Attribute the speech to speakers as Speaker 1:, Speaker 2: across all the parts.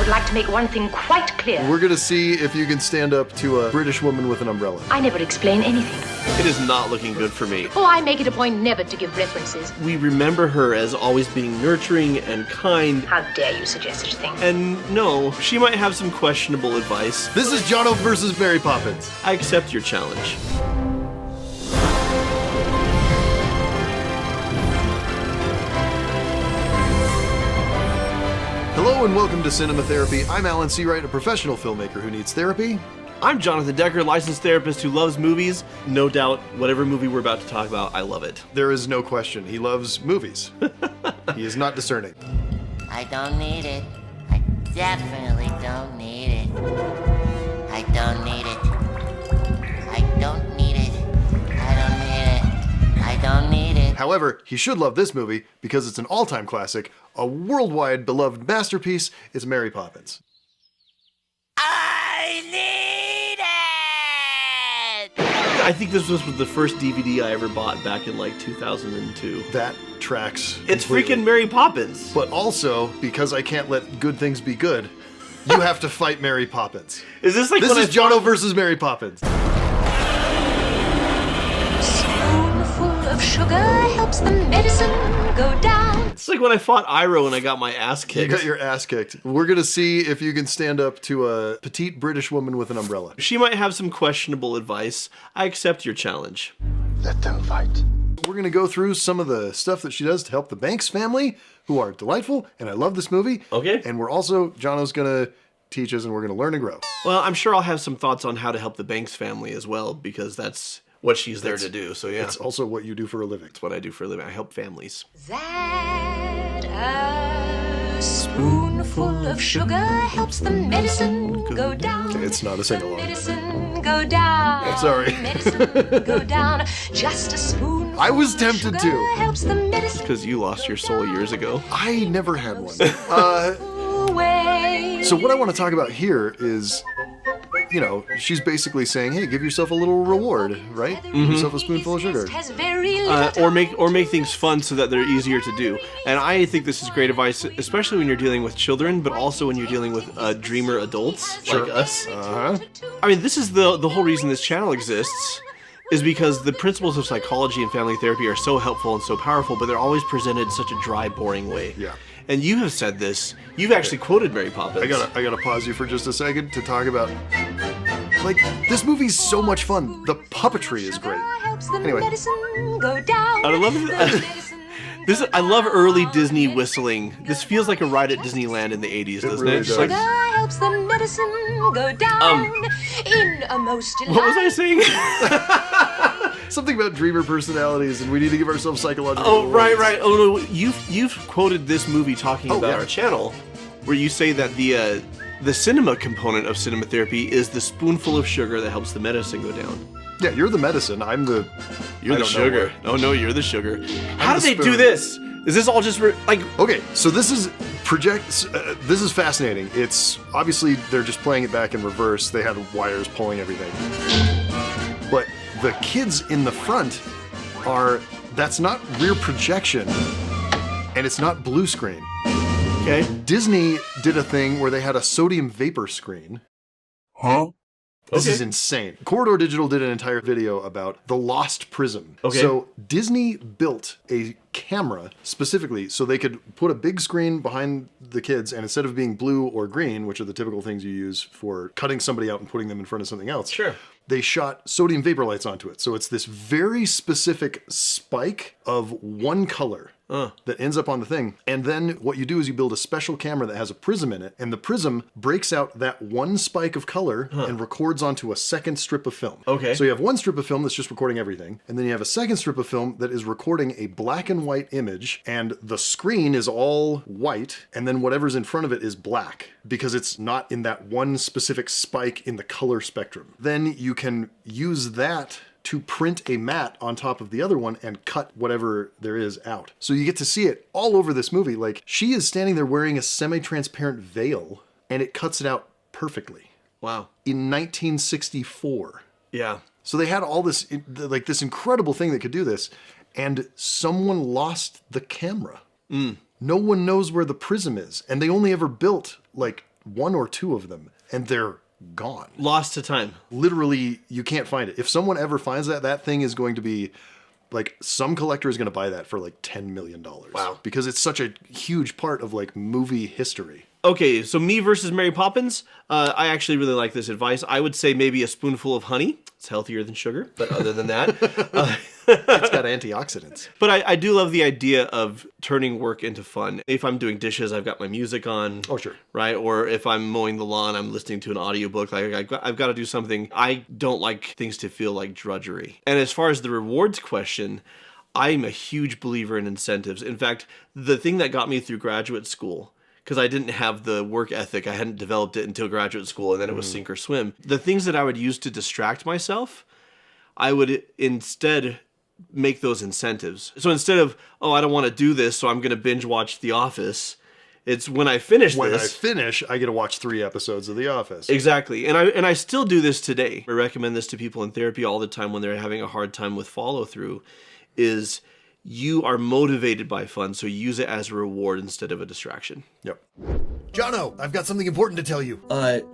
Speaker 1: would like to make one thing quite clear.
Speaker 2: We're gonna see if you can stand up to a British woman with an umbrella.
Speaker 1: I never explain anything.
Speaker 3: It is not looking good for me.
Speaker 1: Oh, I make it a point never to give references.
Speaker 3: We remember her as always being nurturing and kind.
Speaker 1: How dare you suggest such a thing?
Speaker 3: And no, she might have some questionable advice.
Speaker 2: This is Jono versus Mary Poppins.
Speaker 3: I accept your challenge.
Speaker 2: Hello and welcome to Cinema Therapy. I'm Alan Seawright, a professional filmmaker who needs therapy.
Speaker 3: I'm Jonathan Decker, licensed therapist who loves movies. No doubt, whatever movie we're about to talk about, I love it.
Speaker 2: There is no question. He loves movies. He is not discerning.
Speaker 4: I don't need it. I definitely don't need it. I don't need it. I don't need it. I don't need it. I don't need it.
Speaker 2: However, he should love this movie because it's an all-time classic, a worldwide beloved masterpiece. It's Mary Poppins.
Speaker 4: I need it!
Speaker 3: I think this was the first DVD I ever bought back in like 2002.
Speaker 2: That tracks
Speaker 3: It's
Speaker 2: completely.
Speaker 3: freaking Mary Poppins.
Speaker 2: But also, because I can't let good things be good, you have to fight Mary Poppins.
Speaker 3: Is this like
Speaker 2: This
Speaker 3: when
Speaker 2: is Jono versus Mary Poppins.
Speaker 1: Spoonful of sugar helps the medicine go down.
Speaker 3: It's like when I fought Iroh and I got my ass
Speaker 2: You
Speaker 3: kicked.
Speaker 2: got your ass kicked. We're gonna see if you can stand up to a petite British woman with an umbrella.
Speaker 3: She might have some questionable advice. I accept your challenge.
Speaker 5: Let them fight.
Speaker 2: We're gonna go through some of the stuff that she does to help the Banks family, who are delightful, and I love this movie.
Speaker 3: Okay.
Speaker 2: And we're also, Jono's gonna teach us and we're gonna learn and grow.
Speaker 3: Well, I'm sure I'll have some thoughts on how to help the Banks family as well, because that's what she's there to do. So yeah,
Speaker 2: It's also what you do for a living.
Speaker 3: that's what I do for a living. I help families.
Speaker 1: That a spoonful of sugar helps the medicine go down.
Speaker 2: It's not a sing-along.
Speaker 1: Medicine go down.
Speaker 2: Sorry.
Speaker 1: Medicine go down. Just a spoonful.
Speaker 2: I was tempted
Speaker 1: of
Speaker 2: to.
Speaker 1: sugar helps the medicine
Speaker 3: Because you lost your soul years ago.
Speaker 2: I never had one.
Speaker 1: away.
Speaker 2: So what I want to talk about here is, you know, she's basically saying, hey, give yourself a little reward, right? Give yourself a spoonful of sugar.
Speaker 1: Has very little
Speaker 3: Or make things fun so that they're easier to do. And I think this is great advice, especially when you're dealing with children, but also when you're dealing with dreamer adults like us.
Speaker 2: Uh-huh.
Speaker 3: I mean, this is the whole reason this channel exists, is because the principles of psychology and family therapy are so helpful and so powerful, but they're always presented in such a dry, boring way.
Speaker 2: Yeah.
Speaker 3: And you have said this. You've actually quoted Mary Poppins.
Speaker 2: I gotta pause you for just a second to talk about, like, this movie's so much fun. The puppetry is great.
Speaker 1: helps the
Speaker 2: Anyway.
Speaker 1: medicine go down.
Speaker 3: I love it. I love early Disney whistling. This feels like a ride at Disneyland in the 80s, doesn't
Speaker 2: really
Speaker 3: it?
Speaker 2: does.
Speaker 3: Like,
Speaker 1: Sugar helps the medicine go down in a most
Speaker 3: what was I saying?
Speaker 2: Something about dreamer personalities, and we need to give ourselves psychological
Speaker 3: Oh, right,
Speaker 2: rewards.
Speaker 3: right. Oh, no, you've quoted this movie talking about
Speaker 2: yeah.
Speaker 3: our channel, where you say that the cinema component of cinema therapy is the spoonful of sugar that helps the medicine go down.
Speaker 2: Yeah, you're the medicine. I'm the...
Speaker 3: You're
Speaker 2: I
Speaker 3: the
Speaker 2: don't know
Speaker 3: sugar.
Speaker 2: what.
Speaker 3: Oh no, you're the sugar. How
Speaker 2: the
Speaker 3: do they do
Speaker 2: spoon.
Speaker 3: this? Is this all just like?
Speaker 2: Okay, so this is this is fascinating. It's obviously they're just playing it back in reverse. They had wires pulling everything. But the kids in the front that's not rear projection, and it's not blue screen.
Speaker 3: Okay.
Speaker 2: Disney did a thing where they had a sodium vapor screen.
Speaker 5: Huh?
Speaker 2: This
Speaker 3: Okay.
Speaker 2: is insane. Corridor Digital did an entire video about the lost prism.
Speaker 3: Okay.
Speaker 2: So Disney built a camera specifically so they could put a big screen behind the kids, and instead of being blue or green, which are the typical things you use for cutting somebody out and putting them in front of something else,
Speaker 3: Sure.
Speaker 2: they shot sodium vapor lights onto it. So it's this very specific spike of one color that ends up on the thing. And then what you do is you build a special camera that has a prism in it, and the prism breaks out that one spike of color and records onto a second strip of film.
Speaker 3: Okay.
Speaker 2: So you have one strip of film that's just recording everything, and then you have a second strip of film that is recording a black and white image, and the screen is all white, and then whatever's in front of it is black, because it's not in that one specific spike in the color spectrum. Then you can use that to print a mat on top of the other one and cut whatever there is out. So you get to see it all over this movie. Like, she is standing there wearing a semi-transparent veil, and it cuts it out perfectly.
Speaker 3: Wow.
Speaker 2: In 1964.
Speaker 3: Yeah.
Speaker 2: So they had all this, like, this incredible thing that could do this, and someone lost the camera. No one knows where the prism is, and they only ever built, like, one or two of them, and they're gone.
Speaker 3: Lost to time.
Speaker 2: Literally, you can't find it. If someone ever finds that thing is going to be, like, some collector is going to buy that for like $10 million.
Speaker 3: Wow.
Speaker 2: Because it's such a huge part of like movie history.
Speaker 3: Okay, so me versus Mary Poppins. I actually really like this advice. I would say maybe a spoonful of honey. It's healthier than sugar, but other than that.
Speaker 2: It's got antioxidants.
Speaker 3: But I do love the idea of turning work into fun. If I'm doing dishes, I've got my music on.
Speaker 2: Oh, sure.
Speaker 3: Right? Or if I'm mowing the lawn, I'm listening to an audiobook. Like I've got to do something. I don't like things to feel like drudgery. And as far as the rewards question, I'm a huge believer in incentives. In fact, the thing that got me through graduate school, because I didn't have the work ethic, I hadn't developed it until graduate school, and then it was sink or swim. The things that I would use to distract myself, I would instead make those incentives. So instead of, oh, I don't want to do this, so I'm going to binge watch The Office, it's when I finish
Speaker 2: When
Speaker 3: this.
Speaker 2: I finish, I get to watch 3 episodes of The Office.
Speaker 3: Exactly. And I still do this today. I recommend this to people in therapy all the time when they're having a hard time with follow-through, is you are motivated by fun, so use it as a reward instead of a distraction.
Speaker 2: Yep. Jono, I've got something important to tell you.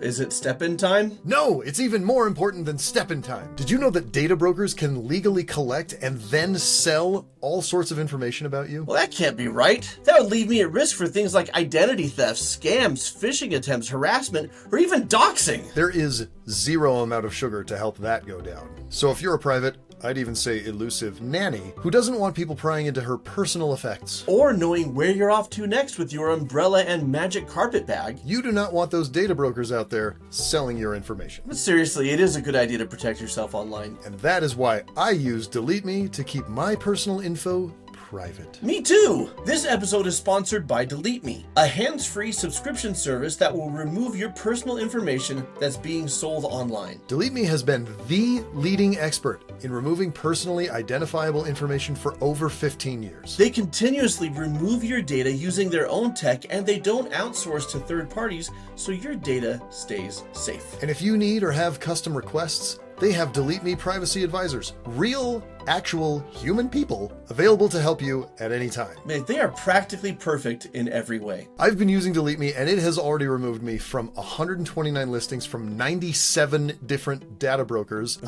Speaker 3: Is it step-in time?
Speaker 2: No, it's even more important than step-in time. Did you know that data brokers can legally collect and then sell all sorts of information about you?
Speaker 6: Well, that can't be right. That would leave me at risk for things like identity theft, scams, phishing attempts, harassment, or even doxing.
Speaker 2: There is zero amount of sugar to help that go down. So if you're a private, I'd even say elusive nanny who doesn't want people prying into her personal effects,
Speaker 6: Or knowing where you're off to next with your umbrella and magic carpet bag.
Speaker 2: you do not want those data brokers out there selling your information.
Speaker 6: But seriously, it is a good idea to protect yourself online.
Speaker 2: And that is why I use Delete Me to keep my personal info private.
Speaker 6: Me too! This episode is sponsored by Delete Me, a hands-free subscription service that will remove your personal information that's being sold online.
Speaker 2: Delete Me has been the leading expert in removing personally identifiable information for over 15 years.
Speaker 6: They continuously remove your data using their own tech, and they don't outsource to third parties, so your data stays safe.
Speaker 2: And if you need or have custom requests, they have Delete Me privacy advisors, real, actual human people available to help you at any time.
Speaker 6: Man, they are practically perfect in every way.
Speaker 2: I've been using Delete Me and it has already removed me from 129 listings from 97 different data brokers.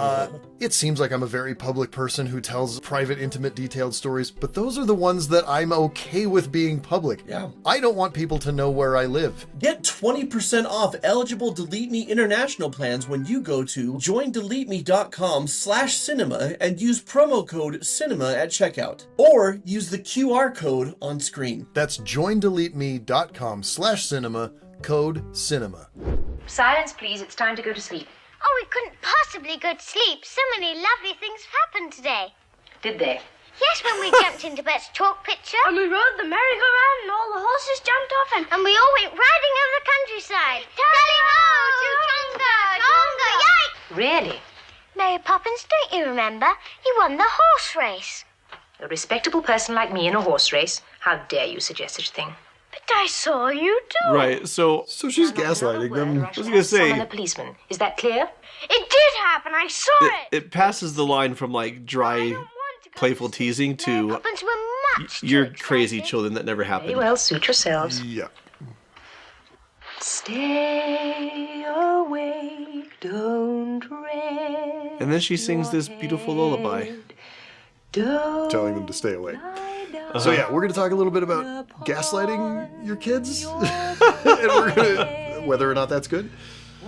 Speaker 2: It seems like I'm a very public person who tells private, intimate, detailed stories, but those are the ones that I'm okay with being public.
Speaker 6: Yeah.
Speaker 2: I don't want people to know where I live.
Speaker 6: Get 20% off eligible Delete Me international plans when you go to joindeleteme.com/cinema and use promo code CINEMA at checkout, or use the QR code on screen.
Speaker 2: That's joindeleteme.com/cinema, code CINEMA.
Speaker 7: Silence, please. It's time to go to sleep.
Speaker 8: Oh, we couldn't possibly go to sleep. So many lovely things have happened today.
Speaker 7: Did they?
Speaker 8: Yes, when we jumped into Bert's chalk picture.
Speaker 9: And we rode the merry-go-round and all the horses jumped off
Speaker 8: And we all went riding over the countryside. Tally-ho to Tonga! Tonga! Yikes!
Speaker 7: Really?
Speaker 8: Mary Poppins, don't you remember? You won the horse race.
Speaker 7: A respectable person like me in a horse race? How dare you suggest such a thing?
Speaker 9: But I saw you do.
Speaker 3: Right, so
Speaker 2: she's gaslighting them.
Speaker 3: I was gonna say,
Speaker 7: Summon a policeman. Is that clear?
Speaker 9: It did happen. I saw it.
Speaker 3: it passes the line from like dry, playful teasing to
Speaker 8: Poppins were much too
Speaker 3: you're
Speaker 8: excited.
Speaker 3: crazy children that never
Speaker 7: Very
Speaker 3: happened.
Speaker 7: well, suit yourselves.
Speaker 2: Yeah.
Speaker 7: Stay awake, don't rest.
Speaker 3: And then she sings this beautiful lullaby.
Speaker 7: Don't
Speaker 2: Telling them to stay awake. So yeah, we're going to talk a little bit about gaslighting your kids, and we're going to, whether or not that's good,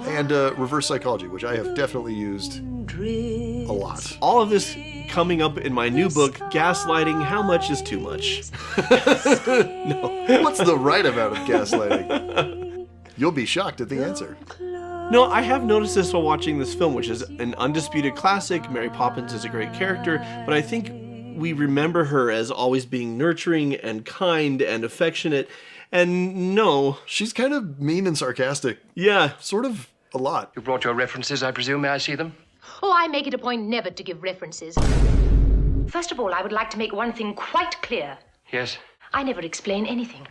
Speaker 2: and reverse psychology, which I have definitely used a lot.
Speaker 3: All of this coming up in my new book, Gaslighting, How Much is Too Much?
Speaker 2: What's the right amount of gaslighting? You'll be shocked at the answer.
Speaker 3: No, I have noticed this while watching this film, which is an undisputed classic. Mary Poppins is a great character, but I think we remember her as always being nurturing and kind and affectionate. And no,
Speaker 2: She's kind of mean and sarcastic,
Speaker 3: yeah,
Speaker 2: sort of a lot.
Speaker 10: You brought your references, I presume. May I see them?
Speaker 1: Oh, I make it a point never to give references.
Speaker 7: First of all, I would like to make one thing quite clear.
Speaker 10: Yes.
Speaker 7: I never explain anything.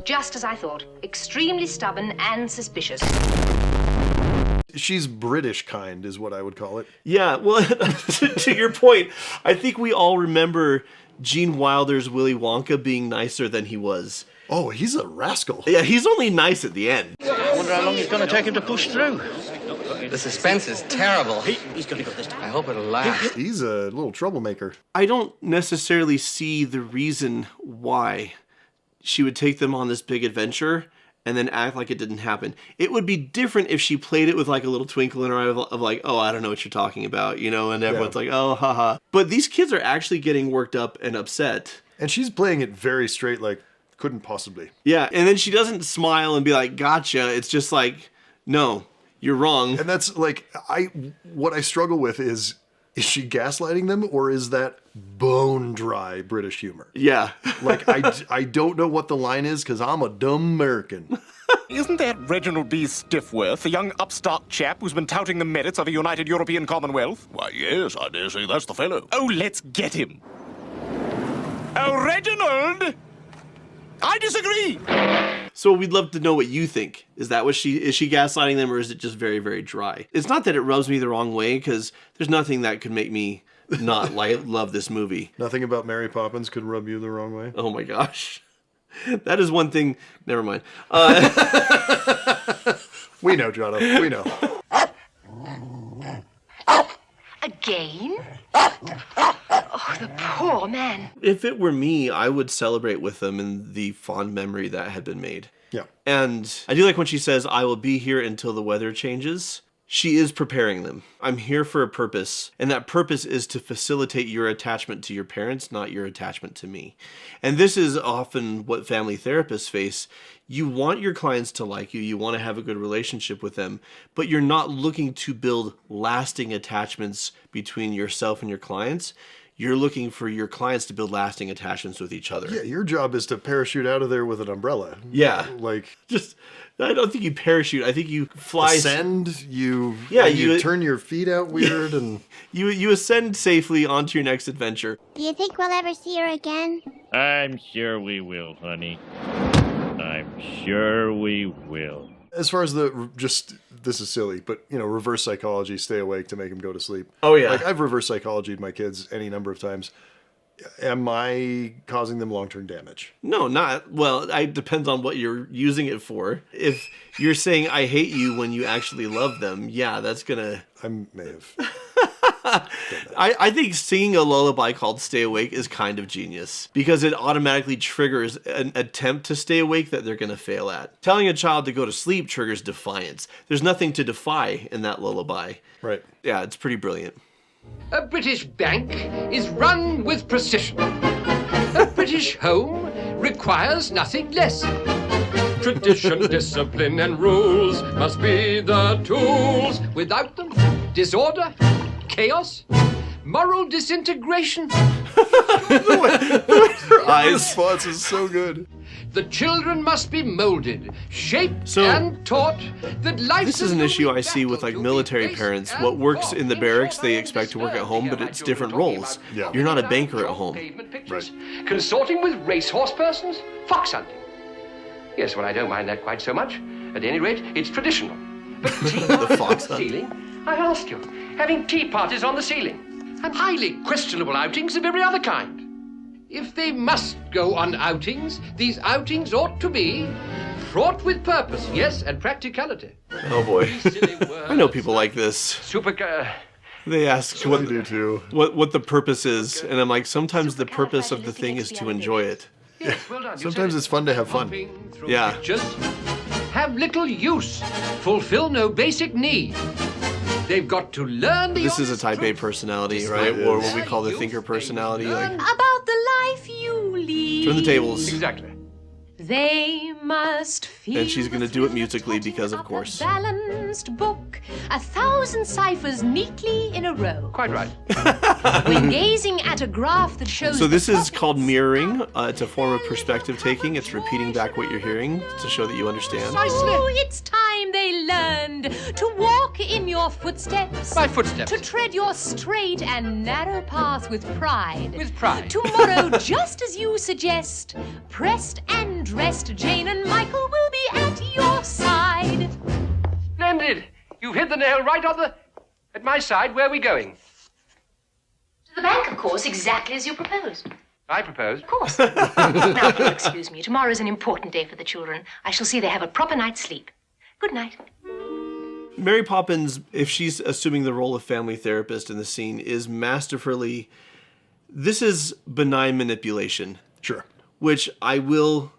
Speaker 7: Just as I thought. Extremely stubborn and suspicious.
Speaker 2: She's British kind, is what I would call it.
Speaker 3: yeah. Well, to your point, I think we all remember Gene Wilder's Willy Wonka being nicer than he was.
Speaker 2: Oh, he's a rascal.
Speaker 3: Yeah, he's only nice at the end.
Speaker 11: I wonder how long it's going to take him to push through. The suspense is terrible. He's going to go this time. I hope it'll last.
Speaker 2: He's a little troublemaker.
Speaker 3: I don't necessarily see the reason why she would take them on this big adventure and then act like it didn't happen. It would be different if she played it with like a little twinkle in her eye of like, oh, I don't know what you're talking about, you know, and everyone's like, oh, haha. But these kids are actually getting worked up and upset.
Speaker 2: And she's playing it very straight, like, couldn't possibly.
Speaker 3: Yeah, and then she doesn't smile and be like, gotcha. It's just like, no, you're wrong.
Speaker 2: And that's like, what I struggle with is she gaslighting them, or is that bone dry British humor?
Speaker 3: Yeah.
Speaker 2: Like, I don't know what the line is, because I'm a dumb American.
Speaker 12: Isn't that Reginald B. Stiffworth, the young upstart chap who's been touting the merits of a united European Commonwealth?
Speaker 13: Why, yes, I dare say that's the fellow.
Speaker 12: Oh, let's get him. Oh, Reginald! I disagree!
Speaker 3: So we'd love to know what you think. Is she gaslighting them, or is it just very, very dry? It's not that it rubs me the wrong way, because there's nothing that could make me not love this movie.
Speaker 2: Nothing about Mary Poppins could rub you the wrong way?
Speaker 3: Oh my gosh. That is one thing. Never mind.
Speaker 2: We know, Jono. We know.
Speaker 7: Again? Oh, the poor man.
Speaker 3: If it were me, I would celebrate with them in the fond memory that had been made.
Speaker 2: Yeah.
Speaker 3: And I do like when she says, I will be here until the weather changes. She is preparing them. I'm here for a purpose, and that purpose is to facilitate your attachment to your parents, not your attachment to me. And this is often what family therapists face. You want your clients to like you, you want to have a good relationship with them, but you're not looking to build lasting attachments between yourself and your clients. You're looking for your clients to build lasting attachments with each other.
Speaker 2: Yeah, your job is to parachute out of there with an umbrella.
Speaker 3: Yeah.
Speaker 2: Like,
Speaker 3: I don't think you parachute. I think you fly.
Speaker 2: Ascend. You turn your feet out weird, and
Speaker 3: you ascend safely onto your next adventure.
Speaker 8: Do you think we'll ever see her again?
Speaker 14: I'm sure we will, honey. I'm sure we will.
Speaker 2: As far as this is silly, but, you know, reverse psychology, stay awake to make them go to sleep.
Speaker 3: Oh, yeah.
Speaker 2: Like, I've reverse psychologied my kids any number of times. Am I causing them long-term damage?
Speaker 3: No, not. Well, it depends on what you're using it for. If you're saying, I hate you when you actually love them, yeah, that's gonna...
Speaker 2: I may have.
Speaker 3: I think singing a lullaby called Stay Awake is kind of genius, because it automatically triggers an attempt to stay awake that they're going to fail at. Telling a child to go to sleep triggers defiance. There's nothing to defy in that lullaby.
Speaker 2: Right.
Speaker 3: Yeah, it's pretty brilliant.
Speaker 10: A British bank is run with precision. A British home requires nothing less. Tradition, discipline, and rules must be the tools. Without them, disorder, chaos, moral disintegration.
Speaker 2: Her response is so good.
Speaker 10: The children must be molded, shaped, and taught that life.
Speaker 3: This is an issue I see with like military parents. What works in the barracks, they expect to work at home, but it's different roles.
Speaker 2: Yeah.
Speaker 3: You're not a banker at home.
Speaker 2: Right.
Speaker 10: Consorting with racehorse persons, fox hunting. Yes, well, I don't mind that quite so much. At any rate, it's traditional. But tea
Speaker 3: The fox
Speaker 10: on the ceiling? I ask you, having tea parties on the ceiling, and highly questionable outings of every other kind. If they must go on outings, these outings ought to be fraught with purpose, yes, and practicality.
Speaker 3: Oh boy. I know people like this. They ask
Speaker 2: what they do too.
Speaker 3: What the purpose is, and I'm like, sometimes the purpose of the thing is to enjoy it.
Speaker 10: Yes, well done.
Speaker 2: Sometimes it's fun to have fun.
Speaker 3: Yeah.
Speaker 10: Just have little use, fulfill no basic need. They've got to learn the
Speaker 3: This is a type A personality, right? Or what we call the thinker personality. Like,
Speaker 1: About the life you lead.
Speaker 3: turn the tables.
Speaker 10: Exactly.
Speaker 1: They must feel.
Speaker 3: And she's gonna do it musically because, of course.
Speaker 1: Balanced book, 1,000 ciphers neatly in a row.
Speaker 10: Quite right.
Speaker 1: When gazing at a graph that shows.
Speaker 3: So this is called mirroring. It's a form of perspective taking. It's repeating back what you're hearing to show that you understand.
Speaker 1: Oh, it's time they learned to walk in your footsteps.
Speaker 10: My footsteps.
Speaker 1: To tread your straight and narrow path with pride.
Speaker 10: With pride.
Speaker 1: Tomorrow, just as you suggest, pressed and dressed, Jane and Michael will be at your side.
Speaker 10: Splendid. You've hit the nail right on at my side. Where are we going?
Speaker 7: To the bank, of course, exactly as you proposed.
Speaker 10: I propose.
Speaker 7: Of course. Now, if you'll excuse me, tomorrow's an important day for the children. I shall see they have a proper night's sleep. Good night.
Speaker 3: Mary Poppins, if she's assuming the role of family therapist in the scene, is masterfully... This is benign manipulation.
Speaker 2: Sure.
Speaker 3: Which I will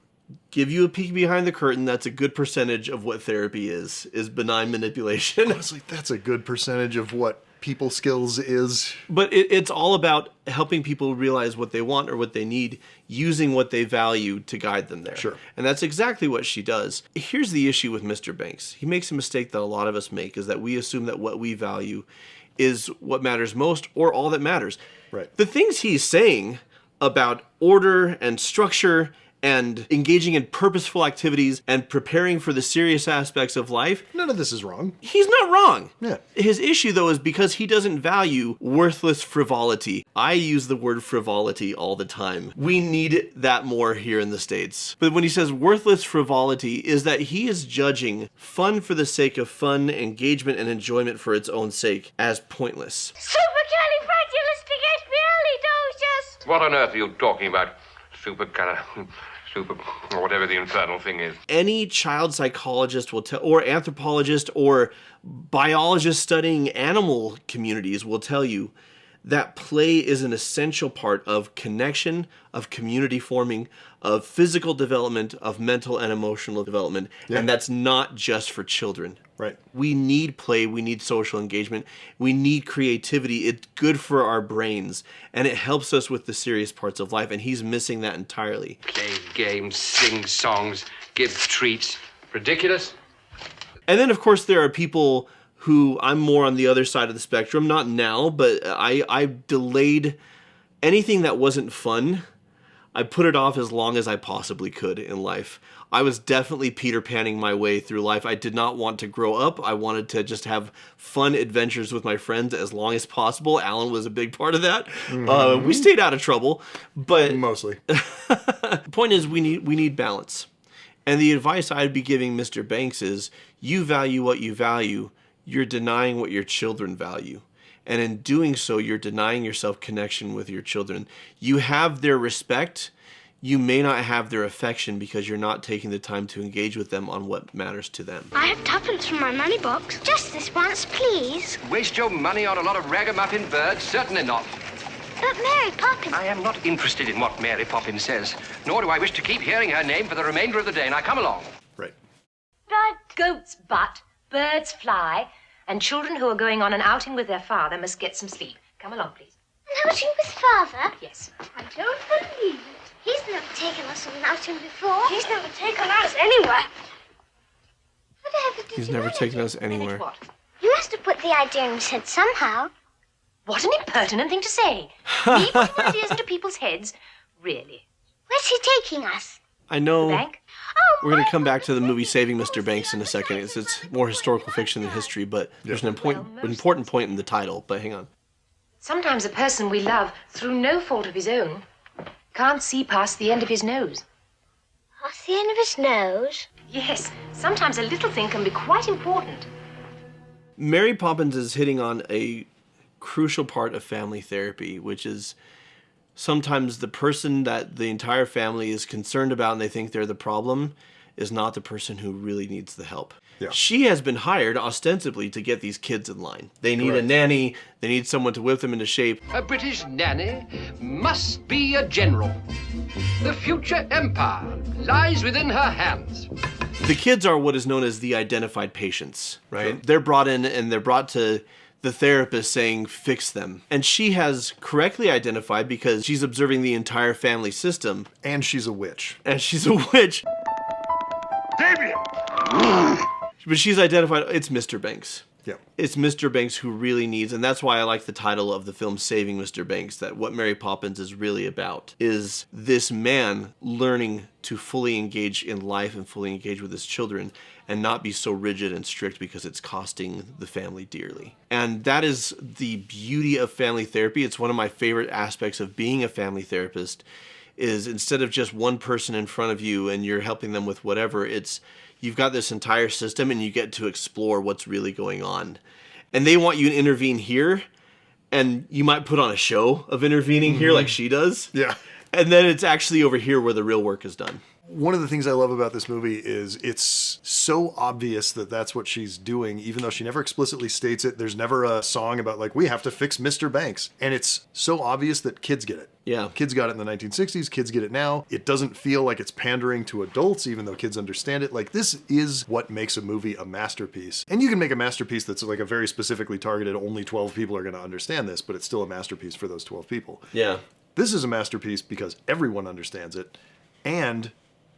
Speaker 3: give you a peek behind the curtain. That's a good percentage of what therapy is benign manipulation.
Speaker 2: Honestly, that's a good percentage of what people skills is.
Speaker 3: But it's all about helping people realize what they want or what they need, using what they value to guide them there.
Speaker 2: Sure.
Speaker 3: And that's exactly what she does. Here's the issue with Mr. Banks. He makes a mistake that a lot of us make, is that we assume that what we value is what matters most or all that matters.
Speaker 2: Right.
Speaker 3: The things he's saying about order and structure and engaging in purposeful activities and preparing for the serious aspects of life.
Speaker 2: None of this is wrong.
Speaker 3: He's not wrong.
Speaker 2: Yeah.
Speaker 3: His issue, though, is because he doesn't value worthless frivolity. I use the word frivolity all the time. We need that more here in the States. But when he says worthless frivolity, is that he is judging fun for the sake of fun, engagement, and enjoyment for its own sake as pointless.
Speaker 9: Supercalifragilisticexpialidocious!
Speaker 10: What on earth are you talking about? Super, or whatever the infernal thing is.
Speaker 3: Any child psychologist will tell, or anthropologist, or biologist studying animal communities will tell you that play is an essential part of connection, of community forming, of physical development, of mental and emotional development. Yeah. And that's not just for children.
Speaker 2: Right.
Speaker 3: We need play, we need social engagement, we need creativity. It's good for our brains, and it helps us with the serious parts of life, and he's missing that entirely.
Speaker 10: Play games, sing songs, give treats. Ridiculous.
Speaker 3: And then, of course, there are people who I'm more on the other side of the spectrum, not now, but I delayed anything that wasn't fun. I put it off as long as I possibly could in life. I was definitely Peter Panning my way through life. I did not want to grow up. I wanted to just have fun adventures with my friends as long as possible. Alan was a big part of that. Mm-hmm. We stayed out of trouble, but
Speaker 2: mostly.
Speaker 3: The point is, we need balance. And the advice I'd be giving Mr. Banks is, you value what you value. You're denying what your children value. And in doing so, you're denying yourself connection with your children. You have their respect. You may not have their affection because you're not taking the time to engage with them on what matters to them.
Speaker 9: I have tuppence from my money box. Just this once, please.
Speaker 10: Waste your money on a lot of ragamuffin birds? Certainly not.
Speaker 9: But Mary Poppins...
Speaker 10: I am not interested in what Mary Poppins says, nor do I wish to keep hearing her name for the remainder of the day. Now come along.
Speaker 2: Right.
Speaker 7: But goats butt, birds fly, and children who are going on an outing with their father must get some sleep. Come along, please.
Speaker 9: An outing with father?
Speaker 7: Yes.
Speaker 9: I don't believe it. He's never taken us on an outing before. He's never taken us anywhere. Whatever did
Speaker 3: He's never taken us anywhere.
Speaker 7: What?
Speaker 9: You must have put the idea in his head somehow.
Speaker 7: What an impertinent thing to say. Me putting ideas into people's heads? Really?
Speaker 9: Where's he taking us?
Speaker 3: I know.
Speaker 7: The bank?
Speaker 3: We're going to come back to the movie Saving Mr. Banks in a second. It's more historical fiction than history, but there's an important point in the title. But hang on.
Speaker 7: Sometimes a person we love, through no fault of his own, can't see past the end of his nose.
Speaker 9: Past the end of his nose?
Speaker 7: Yes. Sometimes a little thing can be quite important.
Speaker 3: Mary Poppins is hitting on a crucial part of family therapy, which is sometimes the person that the entire family is concerned about and they think they're the problem is not the person who really needs the help.
Speaker 2: Yeah.
Speaker 3: She has been hired ostensibly to get these kids in line. They need a nanny. They need someone to whip them into shape.
Speaker 10: A British nanny must be a general. The future empire lies within her hands.
Speaker 3: The kids are what is known as the identified patients, right?
Speaker 2: Sure.
Speaker 3: They're brought in and they're brought to the therapist saying, fix them. And she has correctly identified because she's observing the entire family system.
Speaker 2: And she's a witch.
Speaker 3: And she's a witch.
Speaker 13: Damien!
Speaker 3: But she's identified, it's Mr. Banks.
Speaker 2: Yeah.
Speaker 3: It's Mr. Banks who really needs, and that's why I like the title of the film, Saving Mr. Banks, that what Mary Poppins is really about is this man learning to fully engage in life and fully engage with his children and not be so rigid and strict because it's costing the family dearly. And that is the beauty of family therapy. It's one of my favorite aspects of being a family therapist is instead of just one person in front of you and you're helping them with whatever, it's you've got this entire system and you get to explore what's really going on. And they want you to intervene here, and you might put on a show of intervening here like she does.
Speaker 2: Yeah.
Speaker 3: And then it's actually over here where the real work is done.
Speaker 2: One of the things I love about this movie is it's so obvious that that's what she's doing, even though she never explicitly states it. There's never a song about, like, we have to fix Mr. Banks. And it's so obvious that kids get it.
Speaker 3: Yeah.
Speaker 2: Kids got it in the 1960s. Kids get it now. It doesn't feel like it's pandering to adults, even though kids understand it. Like, this is what makes a movie a masterpiece. And you can make a masterpiece that's like a very specifically targeted, only 12 people are going to understand this, but it's still a masterpiece for those 12 people.
Speaker 3: Yeah.
Speaker 2: This is a masterpiece because everyone understands it and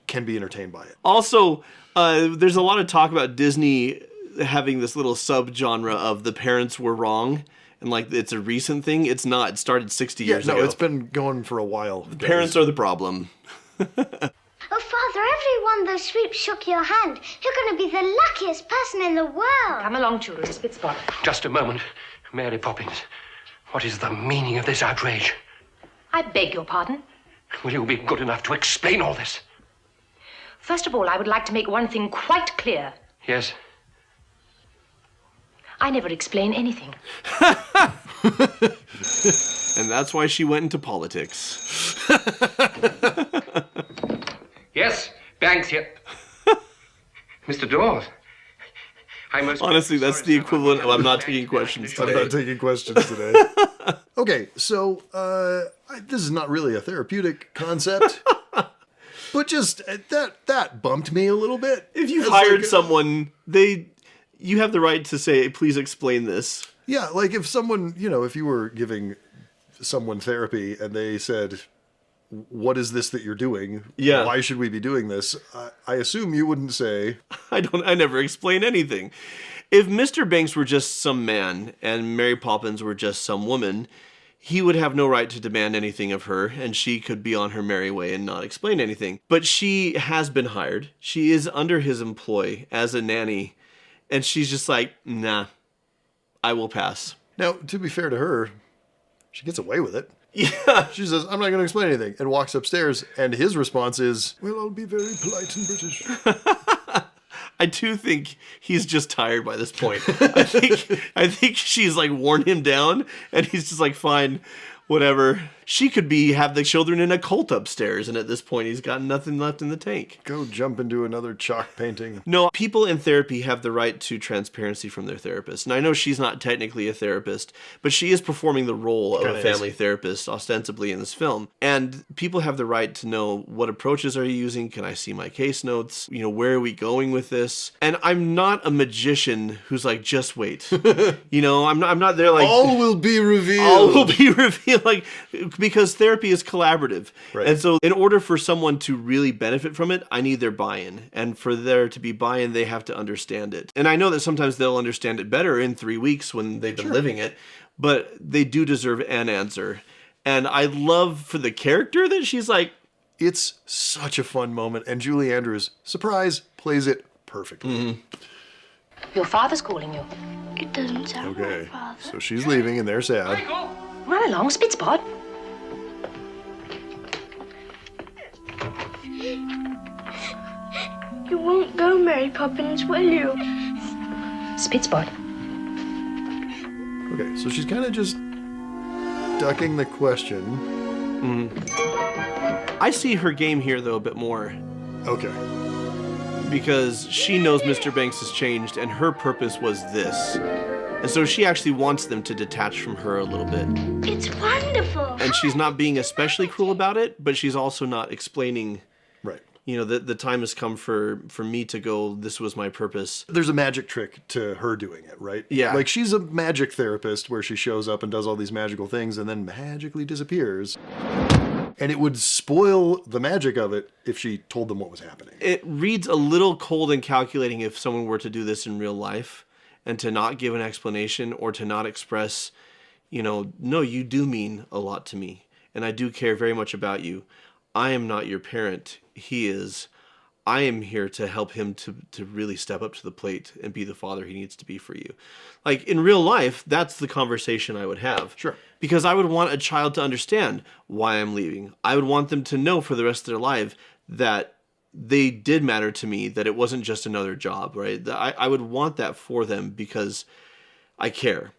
Speaker 2: can be entertained by it.
Speaker 3: Also, there's a lot of talk about Disney having this little subgenre of the parents were wrong, and like it's a recent thing. It's not. It started 60 years ago.
Speaker 2: No, it's been going for a while.
Speaker 3: The parents are the problem.
Speaker 9: Oh, Father, every one of those sweeps shook your hand. You're going to be the luckiest person in the world.
Speaker 7: Come along, children, Spitspot.
Speaker 10: Just a moment. Mary Poppins, what is the meaning of this outrage?
Speaker 7: I beg your pardon.
Speaker 10: Will you be good enough to explain all this?
Speaker 7: First of all, I would like to make one thing quite clear.
Speaker 10: Yes?
Speaker 7: I never explain anything.
Speaker 3: And that's why she went into politics.
Speaker 10: Yes, Banks here. Mr. Dawes.
Speaker 3: Honestly, that's the equivalent of I'm not taking questions today.
Speaker 2: I'm not taking questions today. Okay, so this is not really a therapeutic concept. But just that bumped me a little bit.
Speaker 3: If you've hired someone, you have the right to say, please explain this.
Speaker 2: Yeah, like if someone, if you were giving someone therapy and they said, what is this that you're doing?
Speaker 3: Yeah.
Speaker 2: Why should we be doing this? I assume you wouldn't say.
Speaker 3: I never explain anything. If Mr. Banks were just some man and Mary Poppins were just some woman, he would have no right to demand anything of her, and she could be on her merry way and not explain anything. But she has been hired. She is under his employ as a nanny, and she's just like, nah, I will pass.
Speaker 2: Now, to be fair to her, she gets away with it.
Speaker 3: Yeah.
Speaker 2: She says, I'm not going to explain anything, and walks upstairs, and his response is, well, I'll be very polite and British.
Speaker 3: I do think he's just tired by this point. I think she's like worn him down, and he's just like, fine, whatever. She could have the children in a cult upstairs, and at this point he's got nothing left in the tank.
Speaker 2: Go jump into another chalk painting.
Speaker 3: No, people in therapy have the right to transparency from their therapist. And I know she's not technically a therapist, but she is performing the role of a family therapist ostensibly in this film. And people have the right to know, what approaches are you using? Can I see my case notes? Where are we going with this? And I'm not a magician who's like, just wait. I'm not there like,
Speaker 2: all will be revealed.
Speaker 3: All will be revealed. Like, because therapy is collaborative.
Speaker 2: Right.
Speaker 3: And so in order for someone to really benefit from it, I need their buy-in. And for there to be buy-in, they have to understand it. And I know that sometimes they'll understand it better in 3 weeks when they've been living it, but they do deserve an answer. And I love for the character that she's like...
Speaker 2: It's such a fun moment. And Julie Andrews, surprise, plays it perfectly.
Speaker 3: Mm-hmm.
Speaker 7: Your father's calling you.
Speaker 9: It doesn't sound
Speaker 2: Okay,
Speaker 9: right, Father.
Speaker 2: so she's leaving and they're sad.
Speaker 7: Run along, Spitspot.
Speaker 9: You won't go, Mary Poppins, will you?
Speaker 7: Spitspot.
Speaker 2: Okay, so she's kind of just ducking the question.
Speaker 3: I see her game here, though, a bit more.
Speaker 2: Okay.
Speaker 3: Because she knows Mr. Banks has changed, and her purpose was this. And so she actually wants them to detach from her a little bit.
Speaker 9: It's wonderful.
Speaker 3: And she's not being especially cruel about it, but she's also not explaining...
Speaker 2: Right.
Speaker 3: The time has come for me to go, this was my purpose.
Speaker 2: There's a magic trick to her doing it, right?
Speaker 3: Yeah.
Speaker 2: Like, she's a magic therapist where she shows up and does all these magical things and then magically disappears. And it would spoil the magic of it if she told them what was happening.
Speaker 3: It reads a little cold and calculating if someone were to do this in real life and to not give an explanation or to not express, no, you do mean a lot to me and I do care very much about you. I am not your parent. He is. I am here to help him to really step up to the plate and be the father he needs to be for you. Like, in real life, that's the conversation I would have.
Speaker 2: Sure.
Speaker 3: Because I would want a child to understand why I'm leaving. I would want them to know for the rest of their life that they did matter to me, that it wasn't just another job, right? I would want that for them because I care.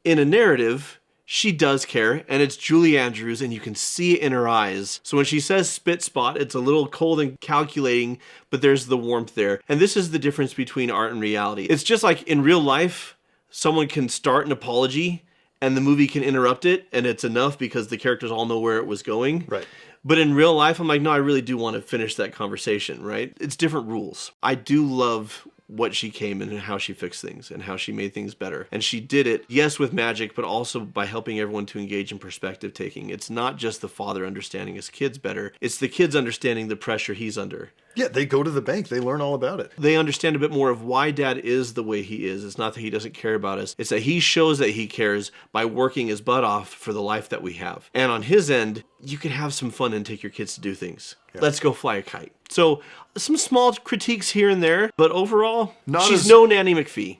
Speaker 3: In a narrative, she does care, and it's Julie Andrews, and you can see it in her eyes. So when she says spit spot, it's a little cold and calculating, but there's the warmth there. And this is the difference between art and reality. It's just like in real life, someone can start an apology, and the movie can interrupt it, and it's enough because the characters all know where it was going.
Speaker 2: Right.
Speaker 3: But in real life, I'm like, no, I really do want to finish that conversation, right? It's different rules. I do love what she came and how she fixed things and how she made things better. And she did it, yes, with magic, but also by helping everyone to engage in perspective taking. It's not just the father understanding his kids better. It's the kids understanding the pressure he's under.
Speaker 2: Yeah, they go to the bank. They learn all about it.
Speaker 3: They understand a bit more of why dad is the way he is. It's not that he doesn't care about us. It's that he shows that he cares by working his butt off for the life that we have. And on his end, you can have some fun and take your kids to do things. Yeah. Let's go fly a kite. So some small critiques here and there, but overall, she's no Nanny McPhee.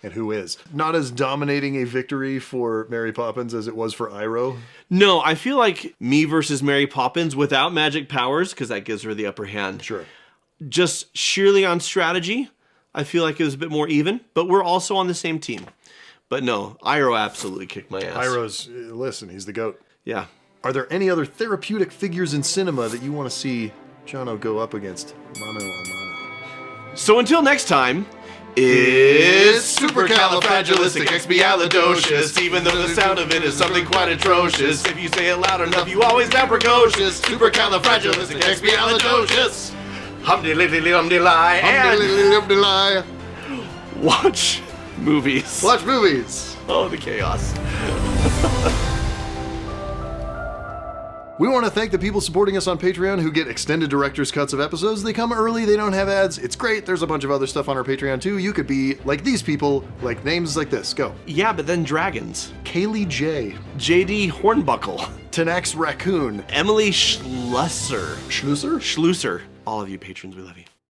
Speaker 2: And who is? Not as dominating a victory for Mary Poppins as it was for Iroh.
Speaker 3: No, I feel like me versus Mary Poppins without magic powers, because that gives her the upper hand.
Speaker 2: Sure.
Speaker 3: Just sheerly on strategy, I feel like it was a bit more even, but we're also on the same team. But no, Iroh absolutely kicked my ass.
Speaker 2: Iroh's, listen, he's the GOAT.
Speaker 3: Yeah.
Speaker 2: Are there any other therapeutic figures in cinema that you want to see Jono go up against mano a mano?
Speaker 3: So until next time, it's supercalifragilisticexpialidocious, even though the sound of it is something quite atrocious. If you say it loud enough, you always sound precocious. Supercalifragilisticexpialidocious. Hum-de-lily-lum-de-lie.
Speaker 2: Hum-de-lily-lum-de-lie.
Speaker 3: Watch movies.
Speaker 2: Watch movies.
Speaker 3: Oh, the chaos.
Speaker 2: We want to thank the people supporting us on Patreon who get extended director's cuts of episodes. They come early, they don't have ads. It's great. There's a bunch of other stuff on our Patreon too. You could be like these people, like names like this. Go.
Speaker 3: Yeah, but then dragons.
Speaker 2: Kaylee J.
Speaker 3: JD Hornbuckle.
Speaker 2: Tenax Raccoon.
Speaker 3: Emily Schlusser.
Speaker 2: Schlusser?
Speaker 3: Schlusser. All of you patrons, we love you.